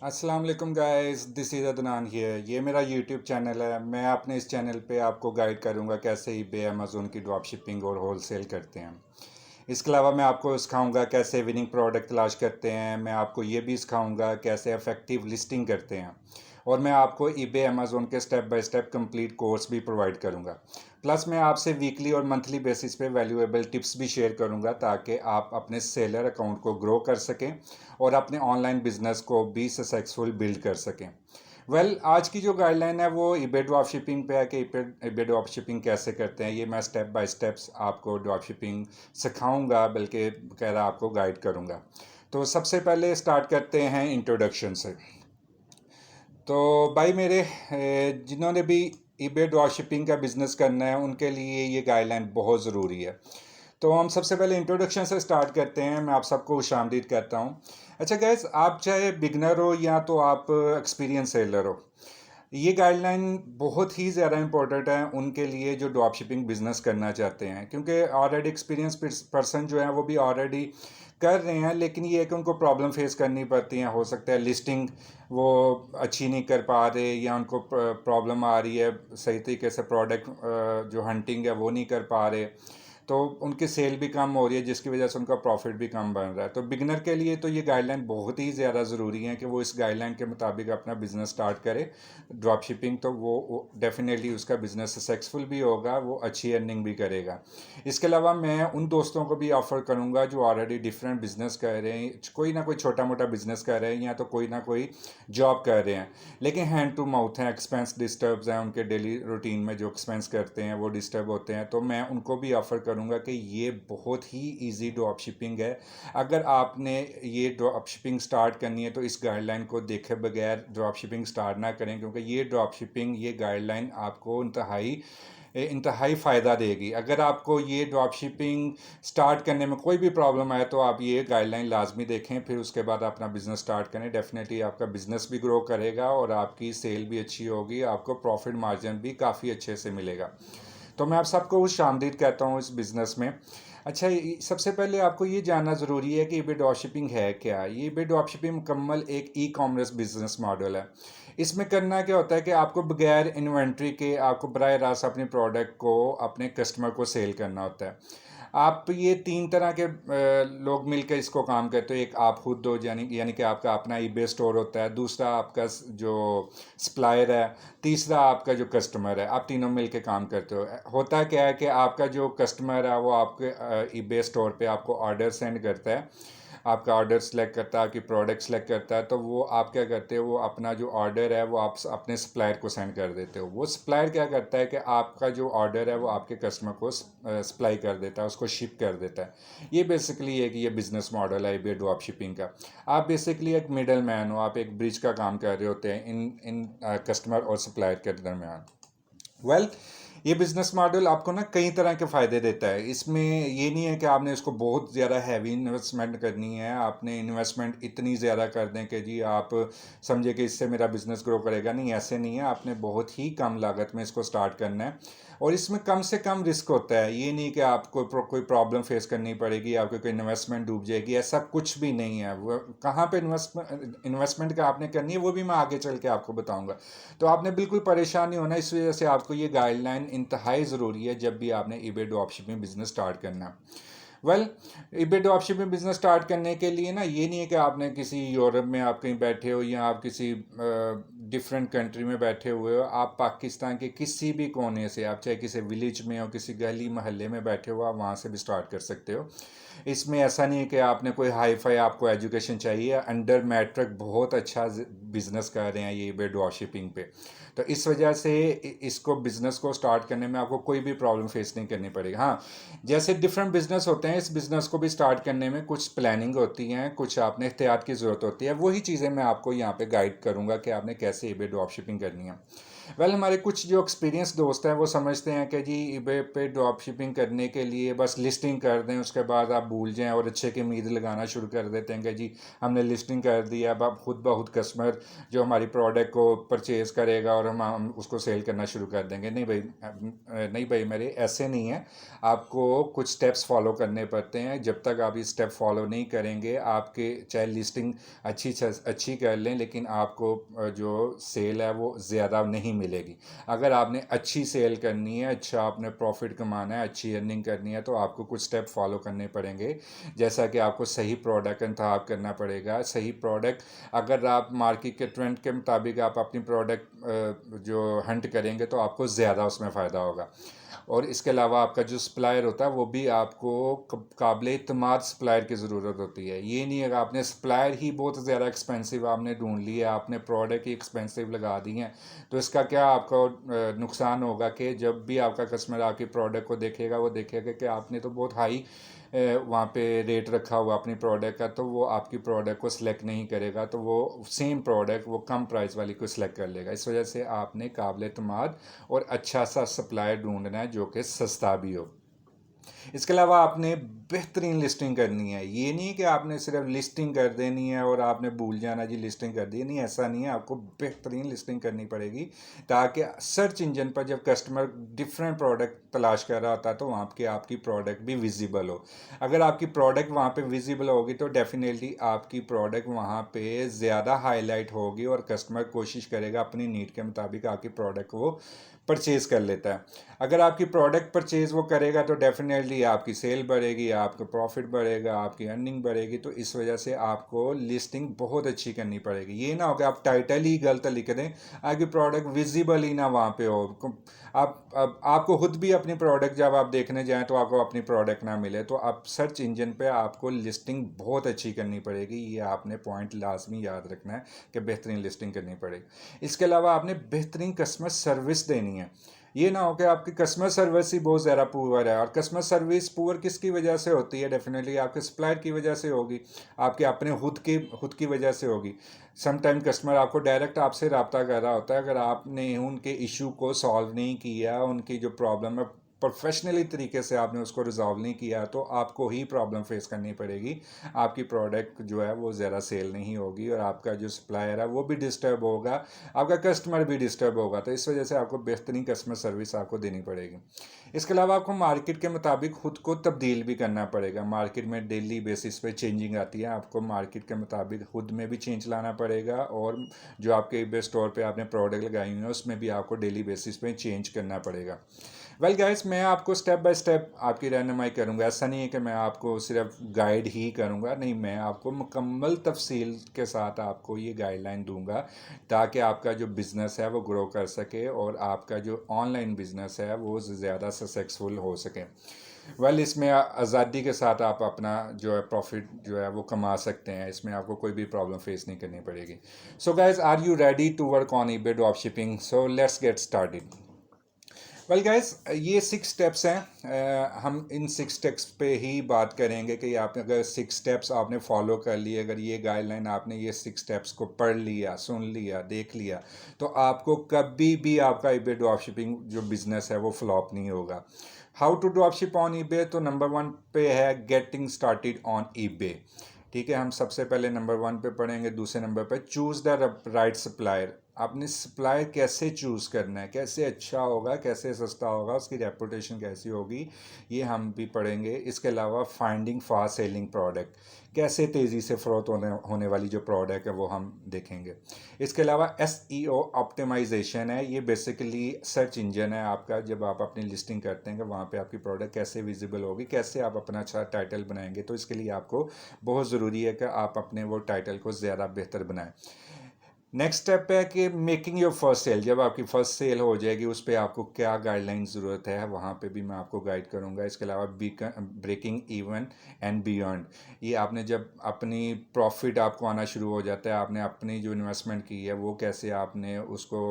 अस्सलाम वालेकुम guys, this is Adnan here. ये मेरा यूट्यूब चैनल है। मैं अपने इस चैनल पे आपको गाइड करूँगा कैसे ईबे अमेज़ोन की ड्रॉप शिपिंग और होलसेल करते हैं। इसके अलावा मैं आपको सिखाऊंगा कैसे विनिंग प्रोडक्ट तलाश करते हैं। मैं आपको ये भी सिखाऊंगा कैसे इफेक्टिव लिस्टिंग करते हैं। और मैं आपको ईबे अमेज़ोन के step by step complete course भी प्रोवाइड करूंगा। प्लस मैं आपसे वीकली और मंथली बेसिस पे वैल्यूएबल टिप्स भी शेयर करूंगा ताकि आप अपने सेलर अकाउंट को ग्रो कर सकें और अपने ऑनलाइन बिजनेस को भी सक्सेसफुल बिल्ड कर सकें। आज की जो गाइडलाइन है वो ईबे ड्रॉप शिपिंग पे है कि ईबे ड्रॉप शिपिंग कैसे करते हैं। ये मैं स्टेप बाय स्टेप्स आपको ड्रॉप शिपिंग सिखाऊंगा, बल्कि कह रहा आपको गाइड करूंगा। तो सबसे पहले स्टार्ट करते हैं इंट्रोडक्शन से। तो भाई मेरे जिन्होंने भी ईबे ड्रॉप शिपिंग का बिज़नेस करना है उनके लिए ये गाइडलाइन बहुत ज़रूरी है। तो हम सबसे पहले इंट्रोडक्शन से स्टार्ट करते हैं। मैं आप सबको खुशामदीद कहता हूँ। अच्छा गैस, आप चाहे बिगनर हो या तो आप एक्सपीरियंस सेलर हो, ये गाइडलाइन बहुत ही ज़्यादा इंपॉर्टेंट है उनके लिए जो ड्रॉप शिपिंग बिजनेस करना चाहते हैं, क्योंकि ऑलरेडी एक्सपीरियंस पर्सन जो है वो भी ऑलरेडी कर रहे हैं, लेकिन ये है कि उनको प्रॉब्लम फेस करनी पड़ती हैं। हो सकता है लिस्टिंग वो अच्छी नहीं कर पा रहे, या उनको प्रॉब्लम आ रही है सही तरीके से प्रोडक्ट जो हंटिंग है वो नहीं कर पा रहे, तो उनकी सेल भी कम हो रही है जिसकी वजह से उनका प्रॉफिट भी कम बन रहा है। तो बिगनर के लिए तो ये गाइडलाइन बहुत ही ज़्यादा ज़रूरी है कि वो इस गाइडलाइन के मुताबिक अपना बिजनेस स्टार्ट करे ड्रॉप शिपिंग। तो वो डेफिनेटली उसका बिजनेस सक्सेसफुल भी होगा, वो अच्छी अर्निंग भी करेगा। इसके अलावा मैं उन दोस्तों को भी ऑफ़र करूँगा जो ऑलरेडी डिफरेंट बिजनेस कर रहे हैं, कोई ना कोई छोटा मोटा बिजनेस कर रहे हैं या तो कोई ना कोई जॉब कर रहे हैं, लेकिन हैंड टू माउथ हैं, एक्सपेंस डिस्टर्ब हैं, उनके डेली रूटीन में जो एक्सपेंस करते हैं वो डिस्टर्ब होते हैं। तो मैं उनको भी ऑफ़र करूँगा कि ये बहुत ही ईजी ड्रॉप शिपिंग है। अगर आपने ये ड्रॉप शिपिंग स्टार्ट करनी है तो इस गाइडलाइन को देखे बगैर ड्रॉप शिपिंग स्टार्ट ना करें, क्योंकि ये ड्रॉप शिपिंग ये गाइडलाइन आपको इंतहाई इंतहाई फ़ायदा देगी। अगर आपको ये ड्रॉप शिपिंग स्टार्ट करने में कोई भी प्रॉब्लम आए तो आप ये गाइडलाइन लाजमी देखें, फिर उसके बाद अपना बिज़नेस स्टार्ट करें। डेफिनेटली आपका बिज़नेस भी ग्रो करेगा और आपकी सेल भी अच्छी होगी, आपको प्रॉफिट मार्जिन भी काफ़ी अच्छे से मिलेगा। तो मैं आप सबको खुशामदीद कहता हूँ इस बिज़नेस में। अच्छा, सबसे पहले आपको ये जानना ज़रूरी है कि ईबे ड्रॉप शिपिंग है क्या। ये ईबे ड्रॉप शिपिंग मुकम्मल एक ई कॉमर्स बिजनेस मॉडल है। इसमें करना क्या होता है कि आपको बगैर इन्वेंट्री के आपको बराह रास्त अपने प्रोडक्ट को अपने कस्टमर को सेल करना होता है। आप ये तीन तरह के लोग मिलकर इसको काम करते हो। एक आप खुद हो, यानी कि आपका अपना ईबे स्टोर होता है। दूसरा आपका जो सप्लायर है। तीसरा आपका जो कस्टमर है। आप तीनों मिलकर काम करते हो। होता क्या है कि आपका जो कस्टमर है वो आपके ईबे स्टोर पे आपको ऑर्डर सेंड करता है, आपका ऑर्डर सेलेक्ट करता है, आपकी प्रोडक्ट सेलेक्ट करता है। तो वो आप क्या करते हो, वो अपना जो ऑर्डर है वो आप अपने सप्लायर को सेंड कर देते हो। वो सप्लायर क्या करता है कि आपका जो ऑर्डर है वो आपके कस्टमर को सप्लाई कर देता है, उसको शिप कर देता है। ये बेसिकली है कि ये बिज़नेस मॉडल है ये ड्रॉप शिपिंग का। आप बेसिकली एक मिडल मैन हो, आप एक ब्रिज का काम कर रहे होते हैं इन इन कस्टमर और सप्लायर के दरमियान। ये बिज़नेस मॉडल आपको ना कई तरह के फ़ायदे देता है। इसमें ये नहीं है कि आपने इसको बहुत ज़्यादा हैवी इन्वेस्टमेंट करनी है, आपने इन्वेस्टमेंट इतनी ज़्यादा कर दें कि जी आप समझे कि इससे मेरा बिज़नेस ग्रो करेगा। नहीं, ऐसे नहीं है। आपने बहुत ही कम लागत में इसको स्टार्ट करना है और इसमें कम से कम रिस्क होता है। ये नहीं कि आपको कोई प्रॉब्लम फेस करनी पड़ेगी, आपकी कोई इन्वेस्टमेंट डूब जाएगी, ऐसा कुछ भी नहीं है। वो कहाँ पे इन्वेस्टमेंट का आपने करनी है वो भी मैं आगे चल के आपको बताऊंगा। तो आपने बिल्कुल परेशान नहीं होना। इस वजह से आपको ये गाइडलाइन इंतहाई ज़रूरी है जब भी आपने eBay drop shipping business start करना है। Well eBay drop shipping business start करने के लिए ना ये नहीं है कि आपने किसी यूरोप में आप कहीं बैठे हो या आप किसी डिफरेंट कंट्री में बैठे हुए हो। आप पाकिस्तान के किसी भी कोने से, आप चाहे किसी विलेज में हो, किसी गली मोहल्ले में बैठे हो, आप वहाँ से भी स्टार्ट कर सकते हो। इसमें ऐसा नहीं है कि आपने कोई हाई फाई आपको एजुकेशन चाहिए। अंडर मैट्रिक बहुत अच्छा बिजनेस कर रहे हैं ये ईबे ड्रॉप शिपिंग पे। तो इस वजह से इसको बिज़नेस को स्टार्ट करने में आपको कोई भी प्रॉब्लम फेस नहीं करनी पड़ेगी। हाँ, जैसे डिफरेंट बिजनेस होते हैं, इस बिज़नेस को भी स्टार्ट करने में कुछ प्लानिंग होती हैं, कुछ आपने एहतियात की ज़रूरत होती है। वही चीज़ें मैं आपको यहाँ पे गाइड करूँगा कि आपने कैसे ईबे ड्रॉप शिपिंग करनी है। वेल हमारे कुछ जो एक्सपीरियंस दोस्त हैं वो समझते हैं कि जी ईबे पे ड्रॉप शिपिंग करने के लिए बस लिस्टिंग कर दें, उसके बाद आप भूल जाएं और अच्छे की उम्मीद लगाना शुरू कर देते हैं कि जी हमने लिस्टिंग कर दी, अब आप खुद ब खुद कस्टमर जो हमारी प्रोडक्ट को परचेज़ करेगा और हम उसको सेल करना शुरू कर देंगे। नहीं भाई, नहीं भाई मेरे, ऐसे नहीं है। आपको कुछ स्टेप्स फॉलो करने पड़ते हैं। जब तक आप ये स्टेप फॉलो नहीं करेंगे, आपके चाहे लिस्टिंग अच्छी कर लें लेकिन आपको जो सेल है वो ज़्यादा नहीं मिलेगी। अगर आपने अच्छी सेल करनी है, अच्छा आपने प्रॉफिट कमाना है, अच्छी अर्निंग करनी है, तो आपको कुछ स्टेप फॉलो करने पड़ेंगे। जैसा कि आपको सही प्रोडक्ट इंतखाब करना पड़ेगा। सही प्रोडक्ट, अगर आप मार्केट के ट्रेंड के मुताबिक आप अपनी प्रोडक्ट जो हंट करेंगे तो आपको ज़्यादा उसमें फ़ायदा होगा। और इसके अलावा आपका जो सप्लायर होता है वो भी आपको काबिल इत्मीनान सप्लायर की ज़रूरत होती है। ये नहीं है कि आपने सप्लायर ही बहुत ज़्यादा एक्सपेंसिव आपने ढूंढ लिया, आपने प्रोडक्ट ही एक्सपेंसिव लगा दी हैं, तो इसका क्या आपको नुकसान होगा कि जब भी आपका कस्टमर आपकी प्रोडक्ट को देखेगा वो देखेगा कि आपने तो बहुत हाई वहाँ पे रेट रखा हुआ अपनी प्रोडक्ट का, तो वो आपकी प्रोडक्ट को सिलेक्ट नहीं करेगा, तो वो सेम प्रोडक्ट वो कम प्राइस वाली को सिलेक्ट कर लेगा। इस वजह से आपने काबिल एतमाद और अच्छा सा सप्लायर ढूंढना है जो कि सस्ता भी हो। इसके अलावा आपने बेहतरीन लिस्टिंग करनी है। ये नहीं कि आपने सिर्फ लिस्टिंग कर देनी है और आपने भूल जाना जी लिस्टिंग कर दी, नहीं, ऐसा नहीं है। आपको बेहतरीन लिस्टिंग करनी पड़ेगी ताकि सर्च इंजन पर जब कस्टमर डिफरेंट प्रोडक्ट तलाश कर रहा होता है तो वहाँ की आपकी प्रोडक्ट भी विजिबल हो। अगर आपकी प्रोडक्ट वहाँ पे विजिबल होगी तो डेफिनेटली आपकी प्रोडक्ट वहाँ पे ज़्यादा हाईलाइट होगी और कस्टमर कोशिश करेगा अपनी नीड के मुताबिक आपकी प्रोडक्ट को परचेज़ कर लेता है। अगर आपकी प्रोडक्ट परचेज़ वो करेगा तो डेफिनेटली आपकी सेल बढ़ेगी, आपका प्रॉफिट बढ़ेगा, आपकी अर्निंग बढ़ेगी। तो इस वजह से आपको लिस्टिंग बहुत अच्छी करनी पड़ेगी। ये ना हो कि आप टाइटल ही गलत लिख दें, आपकी प्रोडक्ट विजिबल ही ना वहाँ पे हो। आप आपको खुद भी अपनी प्रोडक्ट जब आप देखने जाएं तो आपको अपनी प्रोडक्ट ना मिले, तो आप सर्च इंजन पे आपको लिस्टिंग बहुत अच्छी करनी पड़ेगी। ये आपने पॉइंट लाजमी याद रखना है कि बेहतरीन लिस्टिंग करनी पड़ेगी। इसके अलावा आपने बेहतरीन कस्टमर सर्विस देनी है। ये ना हो कि आपकी कस्टमर सर्विस ही बहुत ज़्यादा पुअर है। और कस्टमर सर्विस पुअर किसकी वजह से होती है? डेफिनेटली आपके सप्लायर की वजह से होगी, आपके अपने खुद की वजह से होगी। समटाइम कस्टमर आपको डायरेक्ट आपसे रब्ता कर रहा होता है, अगर आपने उनके इशू को सॉल्व नहीं किया, उनकी जो प्रॉब्लम है प्रोफेशनली तरीके से आपने उसको रिजॉल्व नहीं किया, तो आपको ही प्रॉब्लम फेस करनी पड़ेगी। आपकी प्रोडक्ट जो है वो ज़्यादा सेल नहीं होगी और आपका जो सप्लायर है वो भी डिस्टर्ब होगा, आपका कस्टमर भी डिस्टर्ब होगा। तो इस वजह से आपको बेहतरीन कस्टमर सर्विस आपको देनी पड़ेगी। इसके अलावा आपको मार्केट के मुताबिक खुद को तब्दील भी करना पड़ेगा। मार्केट में डेली बेसिस पे चेंजिंग आती है, आपको मार्केट के मुताबिक खुद में भी चेंज लाना पड़ेगा और जो आपके ईबे स्टोर पे आपने प्रोडक्ट लगाई हुई है उसमें भी आपको डेली बेसिस पे चेंज करना पड़ेगा। वेल गाइस, मैं आपको स्टेप बाय स्टेप आपकी रहनुमाई करूंगा। ऐसा नहीं है कि मैं आपको सिर्फ गाइड ही करूंगा, नहीं, मैं आपको मुकम्मल तफसील के साथ आपको ये गाइडलाइन दूंगा ताकि आपका जो बिज़नेस है वो ग्रो कर सके और आपका जो ऑनलाइन बिज़नेस है वो ज़्यादा सक्सेसफुल हो सके। वेल इसमें आज़ादी के साथ आप अपना जो है प्रॉफिट जो है वो कमा सकते हैं। इसमें आपको कोई भी प्रॉब्लम फेस नहीं करनी पड़ेगी। So guys, are you ready to work on eBay drop shipping? So let's get started. Well guys, ये 6 स्टेप्स हैं। हम इन 6 स्टेप्स पे ही बात करेंगे कि आप अगर 6 स्टेप्स आपने फॉलो कर लिए, अगर ये गाइडलाइन आपने ये 6 स्टेप्स को पढ़ लिया, सुन लिया, देख लिया, तो आपको कभी भी आपका ईबे ड्रॉप शिपिंग जो बिज़नेस है वो फ्लॉप नहीं होगा। How to drop ship on eBay? तो नंबर 1 पे है गेटिंग स्टार्टेड ऑन ईबे। ठीक है, हम सबसे पहले नंबर 1 पे पढ़ेंगे। दूसरे नंबर पे चूज़ द राइट सप्लायर। आपने सप्लायर कैसे चूज़ करना है, कैसे अच्छा होगा, कैसे सस्ता होगा, उसकी रेपुटेशन कैसी होगी, ये हम भी पढ़ेंगे। इसके अलावा फाइंडिंग फास्ट सेलिंग प्रोडक्ट, कैसे तेज़ी से फ़रोख्त होने वाली जो प्रोडक्ट है वो हम देखेंगे। इसके अलावा SEO ऑप्टिमाइजेशन है, ये बेसिकली सर्च इंजन है आपका। जब आप अपनी लिस्टिंग करते हैं वहाँ पे आपकी प्रोडक्ट कैसे विजिबल होगी, कैसे आप अपना अच्छा टाइटल बनाएंगे, तो इसके लिए आपको बहुत ज़रूरी है कि आप अपने वो टाइटल को ज़्यादा बेहतर बनाएं। नेक्स्ट स्टेप है कि मेकिंग योर फर्स्ट सेल। जब आपकी फ़र्स्ट सेल हो जाएगी उस पर आपको क्या गाइडलाइन ज़रूरत है, वहाँ पे भी मैं आपको गाइड करूँगा। इसके अलावा ब्रेकिंग इवन एंड बियॉन्ड, ये आपने जब अपनी प्रॉफिट आपको आना शुरू हो जाता है, आपने अपनी जो इन्वेस्टमेंट की है वो कैसे आपने उसको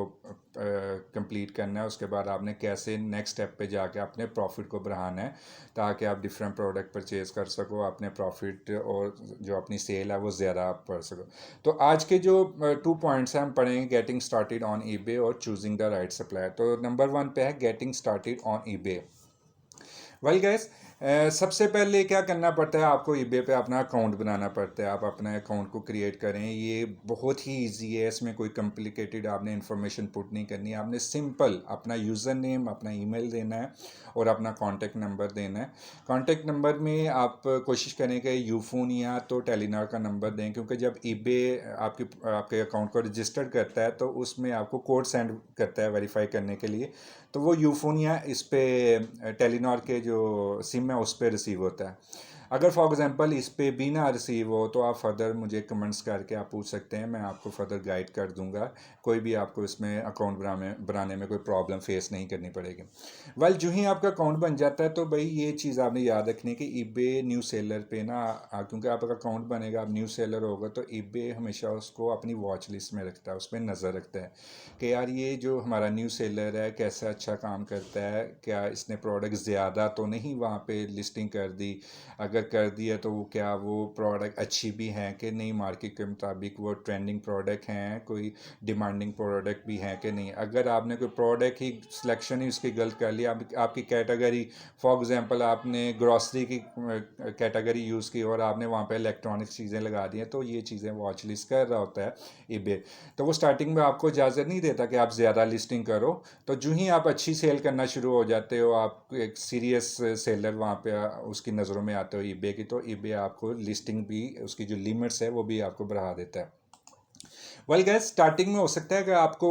कंप्लीट करना है, उसके बाद आपने कैसे नेक्स्ट स्टेप पे जाके अपने प्रॉफिट को बढ़ाना है ताकि आप डिफरेंट प्रोडक्ट परचेज़ कर सको, अपने प्रॉफिट और जो अपनी सेल है वो ज़्यादा आप कर सको। तो आज के जो 2 पॉइंट्स हैं हम पढ़ेंगे, गेटिंग स्टार्टेड ऑन ईबे और चूजिंग द राइट सप्लायर। तो नंबर 1 पे है getting started on eBay. Well guys, सबसे पहले क्या करना पड़ता है, आपको ईबे पे अपना अकाउंट बनाना पड़ता है। आप अपने अकाउंट को क्रिएट करें, ये बहुत ही इजी है, इसमें कोई कॉम्प्लिकेटेड आपने इन्फॉर्मेशन पुट नहीं करनी है। आपने सिंपल अपना यूज़र नेम, अपना ईमेल देना है और अपना कॉन्टैक्ट नंबर देना है। कॉन्टैक्ट नंबर में आप कोशिश करें कि यूफोन या तो टेलीनॉर का नंबर दें, क्योंकि जब ईबे आपके अकाउंट को रजिस्टर करता है तो उसमें आपको कोड सेंड करता है वेरीफाई करने के लिए, तो वो यूफोन या इस पे टेलीनॉर के जो सिम है उस पर रिसीव होता है। अगर फॉर एग्जांपल इस पे भी ना रिसीव हो तो आप फर्दर मुझे कमेंट्स करके आप पूछ सकते हैं, मैं आपको फर्दर गाइड कर दूंगा। कोई भी आपको इसमें अकाउंट बनाने में कोई प्रॉब्लम फेस नहीं करनी पड़ेगी। वेल, जो ही आपका अकाउंट बन जाता है तो भाई ये चीज़ आपने याद रखनी है कि ईबे न्यू सेलर पे ना, क्योंकि आपका अकाउंट बनेगा, आप न्यू सेलर होगा तो ईबे हमेशा उसको अपनी वॉच लिस्ट में रखता है, उस पर नज़र रखता है कि यार ये जो हमारा न्यू सेलर है कैसा अच्छा काम करता है, क्या इसने प्रोडक्ट ज़्यादा तो नहीं वहाँ पे लिस्टिंग कर दी, अगर कर दी है तो वो क्या वो प्रोडक्ट अच्छी भी हैं कि नहीं, मार्केट के मुताबिक वो ट्रेंडिंग प्रोडक्ट हैं, कोई डिमांडिंग प्रोडक्ट भी हैं कि नहीं। अगर आपने कोई प्रोडक्ट ही सिलेक्शन ही उसकी गलत कर लिया, आपकी कैटेगरी फॉर एग्जांपल आपने ग्रॉसरी की कैटेगरी यूज़ की और आपने वहाँ पे इलेक्ट्रॉनिक चीज़ें लगा दी हैं, तो ये चीज़ें वॉच लिस्ट कर रहा होता है ईबे। तो वो स्टार्टिंग में आपको इजाज़त नहीं देता कि आप ज़्यादा लिस्टिंग करो। तो जो ही आप अच्छी सेल करना शुरू हो जाते हो, आप एक सीरियस सेलर वहाँ पे उसकी नज़रों में आते हो ईबे की, तो ईबे आपको लिस्टिंग भी, उसकी जो लिमिट्स है वो भी आपको बढ़ा देता है। वेल गैस, स्टार्टिंग में हो सकता है कि आपको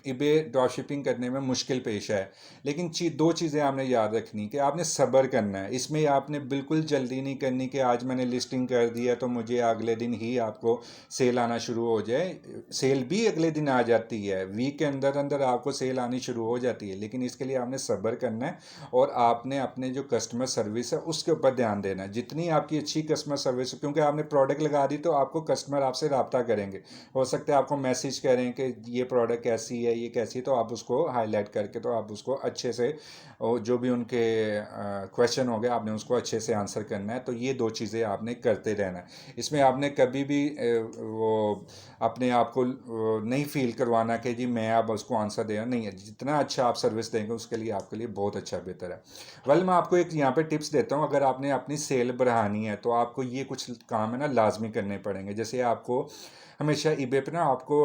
ईबे ड्रॉप शिपिंग करने में मुश्किल पेश है, लेकिन दो चीज़ें आपने याद रखनी कि आपने सब्र करना है। इसमें आपने बिल्कुल जल्दी नहीं करनी कि आज मैंने लिस्टिंग कर दी है तो मुझे अगले दिन ही आपको सेल आना शुरू हो जाए। सेल भी अगले दिन आ जाती है, वीक के अंदर अंदर आपको सेल आनी शुरू हो जाती है, लेकिन इसके लिए आपने सब्र करना है और आपने अपने जो कस्टमर सर्विस है उसके ऊपर ध्यान देना है। जितनी आपकी अच्छी कस्टमर सर्विस, क्योंकि आपने प्रोडक्ट लगा दी तो आपको कस्टमर आपसे रब्ता करेंगे, हो सकता है आपको मैसेज करें कि ये प्रोडक्ट कैसी है, ये कैसी है, तो आप उसको हाईलाइट करके तो आप उसको अच्छे से, जो भी उनके क्वेश्चन हो गए आपने उसको अच्छे से आंसर करना है। तो ये दो चीज़ें आपने करते रहना है। इसमें आपने कभी भी वो अपने आप को नहीं फील करवाना कि जी मैं अब उसको आंसर देना नहीं है। जितना अच्छा आप सर्विस देंगे उसके लिए आपके लिए बहुत अच्छा बेहतर है। वेल, मैं आपको एक यहाँ पे टिप्स देता हूँ। अगर आपने अपनी सेल बढ़ानी है तो आपको ये कुछ काम है ना लाजमी करने पड़ेंगे। जैसे आपको हमेशा ईबे पे ना आपको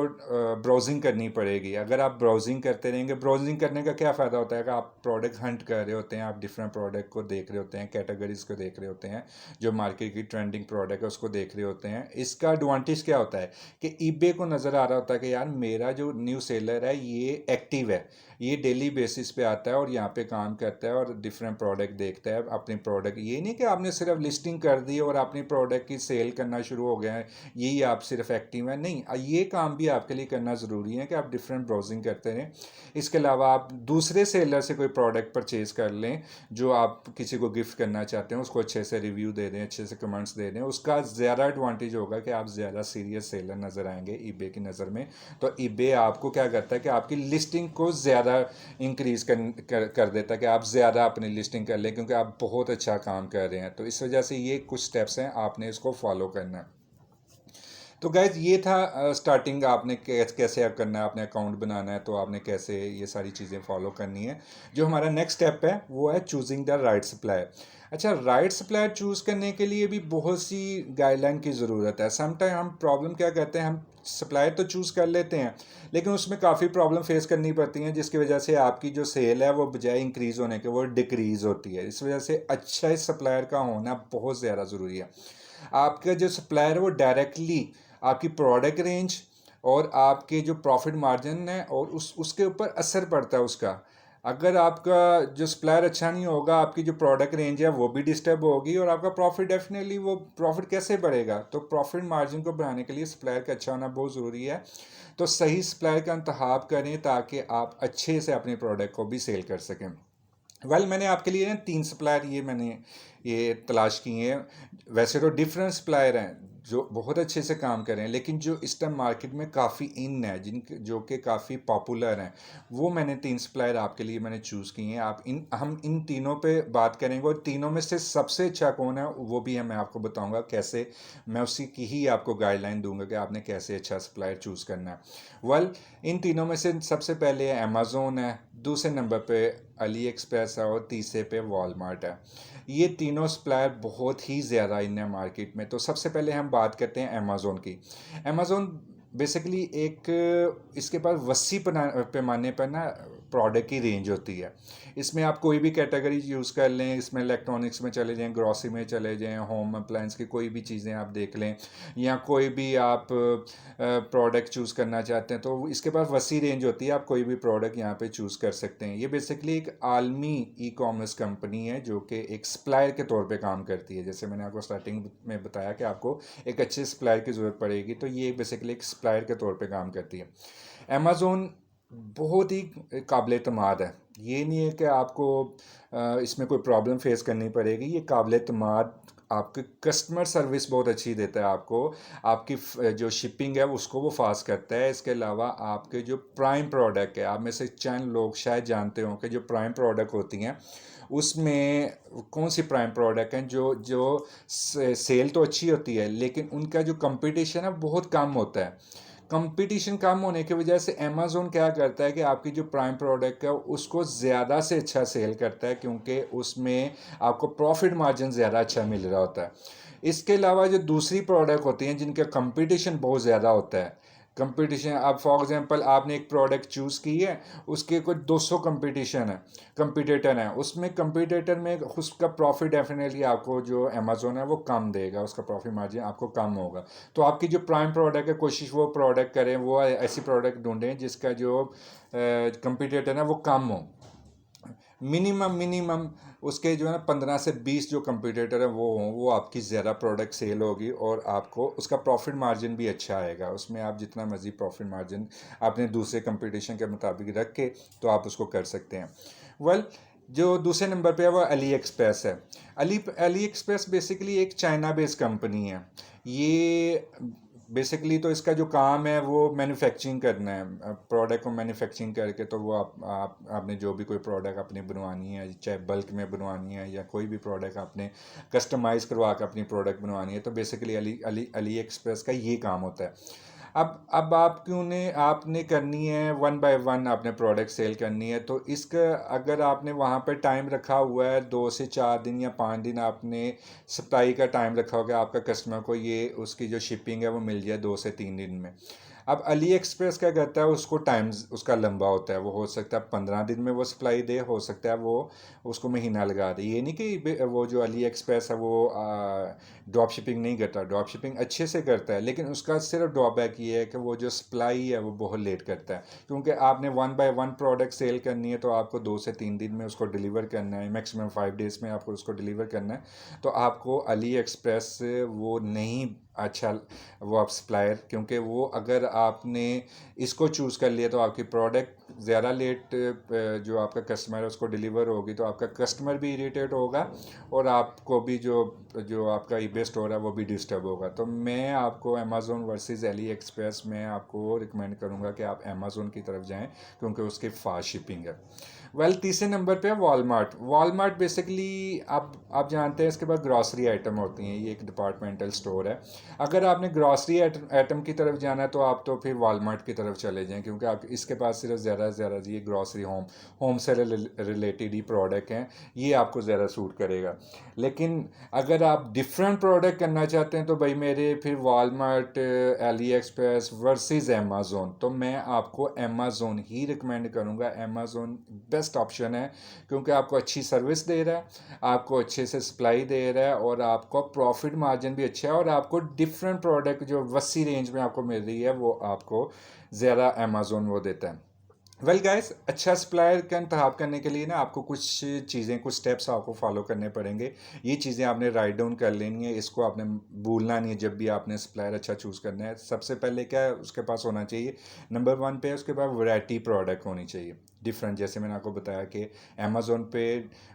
ब्राउजिंग करनी पड़ेगी। अगर आप ब्राउजिंग करते रहेंगे, ब्राउजिंग करने का क्या फ़ायदा होता है कि आप प्रोडक्ट हंट कर रहे होते हैं, आप डिफरेंट प्रोडक्ट को देख रहे होते हैं, कैटेगरीज को देख रहे होते हैं, जो मार्केट की ट्रेंडिंग प्रोडक्ट है उसको देख रहे होते हैं। इसका एडवांटेज क्या होता है कि ईबे को नज़र आ रहा होता है कि यार मेरा जो न्यू सेलर है ये एक्टिव है, ये डेली बेसिस पे आता है और यहाँ पे काम करता है और डिफरेंट प्रोडक्ट देखता है अपनी प्रोडक्ट। ये नहीं कि आपने सिर्फ लिस्टिंग कर दी और अपनी प्रोडक्ट की सेल करना शुरू हो गया है, यही आप सिर्फ एक्टिव हैं, नहीं। ये काम भी आपके लिए करना ज़रूरी है कि आप डिफरेंट ब्राउजिंग करते रहें। इसके अलावा आप दूसरे सेलर से कोई प्रोडक्ट परचेज़ कर लें जो आप किसी को गिफ्ट करना चाहते हैं, उसको अच्छे से रिव्यू दे दें, अच्छे से कमेंट्स दे दें। उसका ज़्यादा एडवांटेज होगा कि आप ज़्यादा सीरियस सेलर नज़र आएंगे ईबे की नज़र में। तो ईबे आपको क्या करता है कि आपकी लिस्टिंग को ज़्यादा इंक्रीज़ कर देता है कि आप ज़्यादा अपनी लिस्टिंग कर लें, क्योंकि आप बहुत अच्छा काम कर रहे हैं। तो इस वजह से ये कुछ स्टेप्स हैं, आपने इसको फॉलो करना है। तो गैस, ये था स्टार्टिंग आपने कैसे आप करना है, आपने अकाउंट बनाना है तो आपने कैसे ये सारी चीज़ें फॉलो करनी है। जो हमारा नेक्स्ट स्टेप है वो है चूजिंग द राइट सप्लायर। अच्छा, राइट सप्लायर चूज़ करने के लिए भी बहुत सी गाइडलाइन की ज़रूरत है। समटाइम हम प्रॉब्लम क्या करते हैं, हम सप्लायर तो चूज़ कर लेते हैं लेकिन उसमें काफ़ी प्रॉब्लम फेस करनी पड़ती हैं, जिसकी वजह से आपकी जो सेल है वो बजाय इंक्रीज़ होने के वो डिक्रीज़ होती है। इस वजह से अच्छा सप्लायर का होना बहुत ज़्यादा ज़रूरी है। आपका जो सप्लायर है वो डायरेक्टली आपकी प्रोडक्ट रेंज और आपके जो प्रॉफिट मार्जिन है और उसके ऊपर असर पड़ता है उसका। अगर आपका जो सप्लायर अच्छा नहीं होगा, आपकी जो प्रोडक्ट रेंज है वो भी डिस्टर्ब होगी और आपका प्रॉफिट डेफिनेटली, वो प्रॉफिट कैसे बढ़ेगा। तो प्रॉफिट मार्जिन को बढ़ाने के लिए सप्लायर का अच्छा होना बहुत ज़रूरी है। तो सही सप्लायर का इंतखाब करें ताकि आप अच्छे से अपने प्रोडक्ट को भी सेल कर सकें। मैंने आपके लिए ना 3 सप्लायर ये मैंने ये तलाश किए हैं। वैसे तो डिफरेंट सप्लायर हैं, जो बहुत अच्छे से काम कर रहे हैं, लेकिन जो इस टाइम मार्केट में काफ़ी इन है, जिन जो कि काफ़ी पॉपुलर हैं, वो मैंने 3 सप्लायर आपके लिए मैंने चूज़ किए हैं। आप इन हम इन तीनों पे बात करेंगे, और तीनों में से सबसे अच्छा कौन है वो भी है मैं आपको बताऊंगा कैसे। मैं उसी की ही आपको गाइडलाइन दूंगा कि आपने कैसे अच्छा सप्लायर चूज़ करना है। वेल, इन तीनों में से सबसे पहले अमेज़ोन है, दूसरे नंबर पे अली एक्सप्रेस है, और तीसरे पे वॉलमार्ट है। ये तीनों सप्लायर बहुत ही ज़्यादा इन है मार्केट में। तो सबसे पहले हम बात करते हैं अमेज़ोन की। अमेज़ोन बेसिकली एक, इसके पास वसी पैमाने पर ना प्रोडक्ट की रेंज होती है। इसमें आप कोई भी कैटेगरी यूज़ कर लें, इसमें इलेक्ट्रॉनिक्स में चले जाएं, ग्रॉसरी में चले जाएं, होम अप्लायंस की कोई भी चीज़ें आप देख लें, या कोई भी आप प्रोडक्ट चूज़ करना चाहते हैं, तो इसके पास वसी रेंज होती है। आप कोई भी प्रोडक्ट यहाँ पे चूज़ कर सकते हैं। ये बेसिकली एक आलमी ई कॉमर्स कंपनी है जो कि एक सप्लायर के तौर पे काम करती है। जैसे मैंने आपको स्टार्टिंग में बताया कि आपको एक अच्छे सप्लायर की ज़रूरत पड़ेगी, तो ये बेसिकली एक सप्लायर के तौर पे काम करती है। अमेज़ोन बहुत ही काबिल एतमाद है। ये नहीं है कि आपको इसमें कोई प्रॉब्लम फेस करनी पड़ेगी। ये काबिल एतमाद, आपकी कस्टमर सर्विस बहुत अच्छी देता है आपको। आपकी जो शिपिंग है उसको वो फास्ट करता है। इसके अलावा आपके जो प्राइम प्रोडक्ट है, आप में से चंद लोग शायद जानते हो कि जो प्राइम प्रोडक्ट होती हैं उसमें कौन सी प्राइम प्रोडक्ट हैं जो जो सेल तो अच्छी होती है, लेकिन उनका जो कंपटीशन है बहुत कम होता है। कंपटीशन कम होने की वजह से अमेज़ोन क्या करता है कि आपकी जो प्राइम प्रोडक्ट है उसको ज़्यादा से अच्छा सेल करता है, क्योंकि उसमें आपको प्रॉफिट मार्जिन ज़्यादा अच्छा मिल रहा होता है। इसके अलावा जो दूसरी प्रोडक्ट होती हैं जिनका कंपटीशन बहुत ज़्यादा होता है, कंपटीशन, अब फॉर एग्जांपल आपने एक प्रोडक्ट चूज़ की है, उसके कुछ 200 कंपटीशन है, कंपटीटर है, उसमें कंपटीटर में उसका प्रॉफिट डेफिनेटली आपको जो अमेज़ोन है वो कम देगा, उसका प्रॉफिट मार्जिन आपको कम होगा। तो आपकी जो प्राइम प्रोडक्ट है, कोशिश वो प्रोडक्ट करें, वो ऐसी प्रोडक्ट ढूंढें जिसका जो कंपटीटर है वो कम हो। मिनिमम उसके जो है ना 15 से 20 जो कंपटीटर है वो हों, वो आपकी ज़्यादा प्रोडक्ट सेल होगी, और आपको उसका प्रॉफिट मार्जिन भी अच्छा आएगा। उसमें आप जितना मर्जी प्रॉफिट मार्जिन अपने दूसरे कंपटीशन के मुताबिक रख के तो आप उसको कर सकते हैं। वेल, जो दूसरे नंबर पे है वो अली एक्सप्रेस है। अली एक्सप्रेस बेसिकली एक चाइना बेस्ड कंपनी है। ये बेसिकली तो इसका जो काम है वो मैन्युफैक्चरिंग करना है, प्रोडक्ट को मैन्युफैक्चरिंग करके, तो वो आपने जो भी कोई प्रोडक्ट अपनी बनवानी है, चाहे बल्क में बनवानी है या कोई भी प्रोडक्ट आपने कस्टमाइज़ करवा के अपनी प्रोडक्ट बनवानी है, तो बेसिकली अली एक्सप्रेस का ये काम होता है। अब आप क्यों ने आपने करनी है वन बाय वन, आपने प्रोडक्ट सेल करनी है, तो इसका अगर आपने वहाँ पर टाइम रखा हुआ है 2 से 4 दिन या 5 दिन, आपने सप्लाई का टाइम रखा होगा आपका कस्टमर को, ये उसकी जो शिपिंग है वो मिल जाए 2 से 3 दिन में। अब अली एक्सप्रेस क्या करता है, उसको टाइम उसका लंबा होता है। वो हो सकता है 15 दिन में वो सप्लाई दे, हो सकता है वो उसको महीना लगा दे। ये नहीं कि वो जो अली एक्सप्रेस है वो ड्रॉप शिपिंग नहीं करता, ड्रॉप शिपिंग अच्छे से करता है, लेकिन उसका सिर्फ ड्रॉबैक ये है कि वो जो सप्लाई है वो बहुत लेट करता है। क्योंकि आपने one by one product sale करनी है, तो आपको 2 से 3 दिन में उसको डिलीवर करना है, मैक्सिमम 5 डेज़ में आपको उसको डिलीवर करना है। तो आपको अली एक्सप्रेस वो नहीं अच्छा, वो आप सप्लायर, क्योंकि वो अगर आपने इसको चूज़ कर लिया तो आपकी प्रोडक्ट ज़्यादा लेट जो आपका कस्टमर है उसको डिलीवर होगी, तो आपका कस्टमर भी इरिटेट होगा, और आपको भी जो जो आपका ईबे स्टोर है वो भी डिस्टर्ब होगा। तो मैं आपको अमेज़ोन वर्सेस अली एक्सप्रेस में आपको रिकमेंड करूँगा कि आप अमेज़ोन की तरफ जाएं, क्योंकि उसकी फास्ट शिपिंग है। वेल, तीसरे नंबर पे है वॉलमार्ट। वॉलमार्ट बेसिकली आप जानते हैं इसके पास ग्रॉसरी आइटम होती हैं, ये एक डिपार्टमेंटल स्टोर है। अगर आपने ग्रॉसरी आइटम की तरफ जाना है तो आप तो फिर वॉलमार्ट की तरफ चले जाएं, क्योंकि आप इसके पास सिर्फ ज़्यादा से ज़्यादा ये ग्रॉसरी होम से रिलेटेड ही प्रोडक्ट हैं, ये आपको ज़्यादा सूट करेगा। लेकिन अगर आप डिफरेंट प्रोडक्ट करना चाहते हैं तो भाई मेरे फिर Walmart, Ali express versus Amazon, तो मैं आपको अमेज़ोन ही रिकमेंड करूँगा। अमेज़ोन बेस्ट ऑप्शन है, क्योंकि आपको अच्छी सर्विस दे रहा है, आपको अच्छे से सप्लाई दे रहा है, और आपको प्रॉफिट मार्जिन भी अच्छा है, और आपको डिफरेंट प्रोडक्ट जो वसी रेंज में आपको मिल रही है वो आपको ज़्यादा अमेज़ोन वो देता है। वेल गाइस, अच्छा सप्लायर का इंतखाब करने के लिए ना आपको कुछ चीज़ें, कुछ स्टेप्स आपको फॉलो करने पड़ेंगे। ये चीज़ें आपने राइट डाउन कर लेनी है, इसको आपने भूलना नहीं है जब भी आपने सप्लायर अच्छा चूज़ करना है। सबसे पहले क्या है उसके पास होना चाहिए, नंबर वन पे उसके पास वैरायटी प्रोडक्ट होनी चाहिए डिफरेंट। जैसे मैंने आपको बताया कि अमेज़ोन पे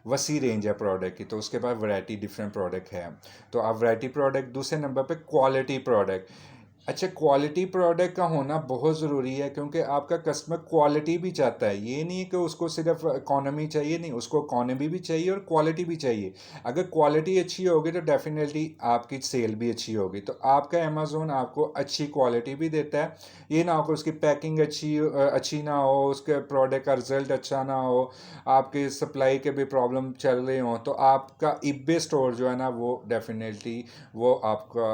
वसी रेंज है प्रोडक्ट की, तो उसके पास वैरायटी डिफरेंट प्रोडक्ट है। तो आप वैरायटी प्रोडक्ट, दूसरे नंबर पे क्वालिटी प्रोडक्ट। अच्छा, क्वालिटी प्रोडक्ट का होना बहुत ज़रूरी है, क्योंकि आपका कस्टमर क्वालिटी भी चाहता है। ये नहीं है कि उसको सिर्फ इकोनॉमी चाहिए, नहीं, उसको इकोनॉमी भी चाहिए और क्वालिटी भी चाहिए। अगर क्वालिटी अच्छी होगी तो डेफिनेटली आपकी सेल भी अच्छी होगी। तो आपका अमेज़ोन आपको अच्छी क्वालिटी भी देता है। ये ना हो कि उसकी पैकिंग अच्छी ना हो, उसके प्रोडक्ट का रिजल्ट अच्छा ना हो, आपके सप्लाई के भी प्रॉब्लम चल रहे हों, तो आपका ईबे स्टोर जो है ना वो डेफिनेटली वो आपका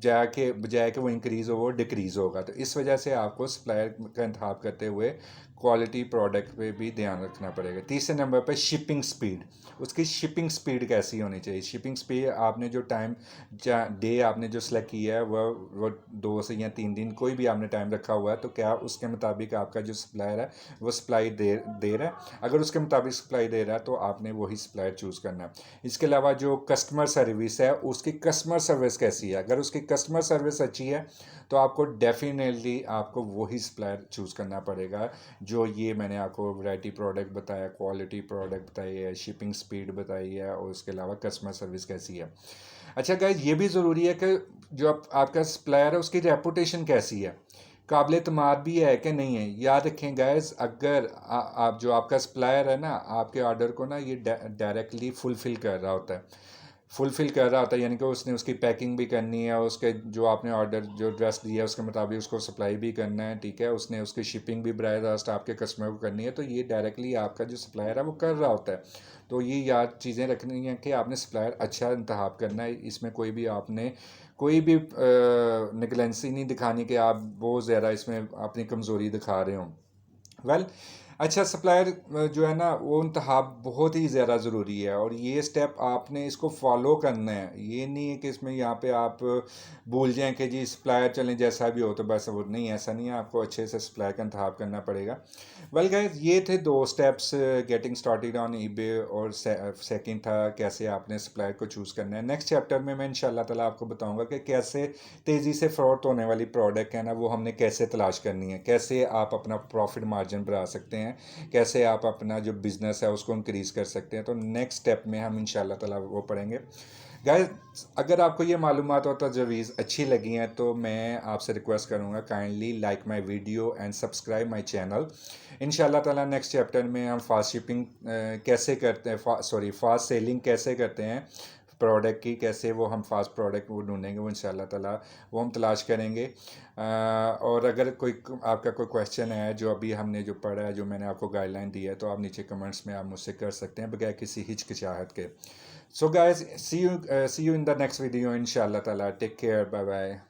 जाके बजाय कि वो इंक्रीज़ हो वो डिक्रीज़ होगा। तो इस वजह से आपको सप्लायर का इंतखाब करते हुए क्वालिटी प्रोडक्ट पे भी ध्यान रखना पड़ेगा। तीसरे नंबर पे शिपिंग स्पीड, उसकी शिपिंग स्पीड कैसी होनी चाहिए। शिपिंग स्पीड आपने जो टाइम डे आपने जो सेलेक्ट किया है वो 2 से या 3 दिन कोई भी आपने टाइम रखा हुआ है, तो क्या उसके मुताबिक आपका जो सप्लायर है वो सप्लाई दे रहा है। अगर उसके मुताबिक सप्लाई दे रहा है तो आपने वही सप्लायर चूज़ करना है। इसके अलावा जो कस्टमर सर्विस है, उसकी कस्टमर सर्विस कैसी है। अगर उसकी कस्टमर सर्विस अच्छी है तो आपको डेफिनेटली आपको वही सप्लायर चूज़ करना पड़ेगा। जो ये मैंने आपको वैरायटी प्रोडक्ट बताया, क्वालिटी प्रोडक्ट बताई है, शिपिंग स्पीड बताई है, और उसके अलावा कस्टमर सर्विस कैसी है। अच्छा गाइज, ये भी ज़रूरी है कि जो आपका सप्लायर है उसकी रेपुटेशन कैसी है, काबिल एतमाद भी है कि नहीं है। याद रखें गैस, अगर आप जो आपका सप्लायर है ना आपके ऑर्डर को ना ये डायरेक्टली फुलफ़िल कर रहा होता है, यानी कि उसने उसकी पैकिंग भी करनी है, उसके जो आपने ऑर्डर जो ड्रेस दिया है उसके मुताबिक उसको सप्लाई भी करना है, ठीक है, उसने उसकी शिपिंग भी बराह रास्त आपके कस्टमर को करनी है, तो ये डायरेक्टली आपका जो सप्लायर है वो कर रहा होता है। तो ये याद चीज़ें रखनी है कि आपने सप्लायर अच्छा इंतखाब करना है। इसमें कोई भी आपने कोई भी निगलेंसी नहीं दिखानी कि आप बहुत ज़्यादा इसमें अपनी कमज़ोरी दिखा रहे हो। वेल, अच्छा सप्लायर जो है ना वो इंतखाब बहुत ही ज़्यादा ज़रूरी है, और ये स्टेप आपने इसको फॉलो करना है। ये नहीं है कि इसमें यहाँ पे आप भूल जाएं कि जी सप्लायर चलें जैसा भी हो तो बस वो नहीं, ऐसा नहीं है। आपको अच्छे से सप्लायर का इंतखाब करना पड़ेगा। वेल गाइस, ये थे 2 steps getting started on eBay, और सेकंड था कैसे आपने सप्लायर को चूज़ करना है। नेक्स्ट चैप्टर में मैं इंशाल्लाह ताला आपको बताऊंगा कि कैसे तेज़ी से फ्रॉड होने वाली प्रोडक्ट है ना वो हमने कैसे तलाश करनी है, कैसे आप अपना प्रॉफिट मार्जिन बढ़ा सकते हैं, कैसे आप अपना जो बिज़नेस है उसको इंक्रीज़ कर सकते हैं। तो नेक्स्ट स्टेप में हम इंशाल्लाह ताला वो पढ़ेंगे। गाइस, अगर आपको ये मालूमात और तजवीज़ अच्छी लगी हैं तो मैं आपसे रिक्वेस्ट करूँगा, kindly like my video and subscribe my channel. इंशाल्लाह ताला नेक्स्ट चैप्टर में हम फास्ट शिपिंग कैसे करते हैं, फास्ट सेलिंग कैसे करते हैं प्रोडक्ट की, कैसे वो हम फास्ट प्रोडक्ट वो ढूंढेंगे, वो इंशाल्लाह ताला वो हम तलाश करेंगे। और अगर कोई आपका कोई क्वेश्चन है जो अभी हमने जो पढ़ा है, जो मैंने आपको गाइडलाइन दी है, तो आप नीचे कमेंट्स में आप मुझसे कर सकते हैं बगैर किसी हिचकिचाहट के। So guys, see you in the next video inshallah taala. Take care. Bye bye.